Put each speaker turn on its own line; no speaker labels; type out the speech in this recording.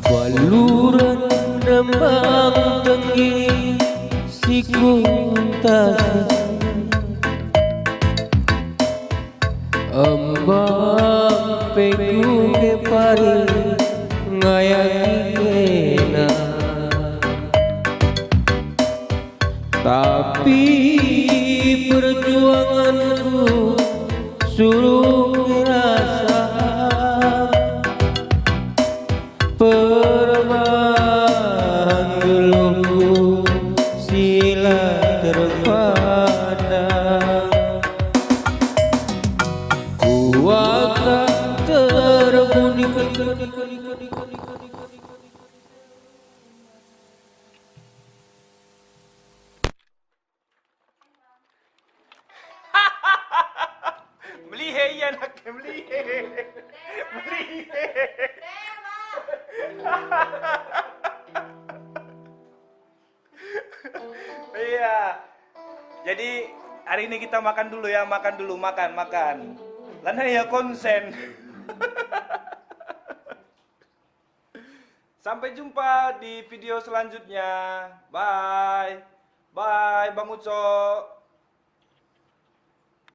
Baluran nembang tinggi siku tasik embang pegu ke pari ngayaki kena tapi perjuanganku suruh rasa permahan dulu sila terpandang ku akan terbunyi.
Melihe iya nak melihe. Melihe. Iya. Jadi hari ini kita makan dulu ya, makan dulu, makan. Lana ya konsen. Sampai jumpa di video selanjutnya. Bye. Bye Bang Uco.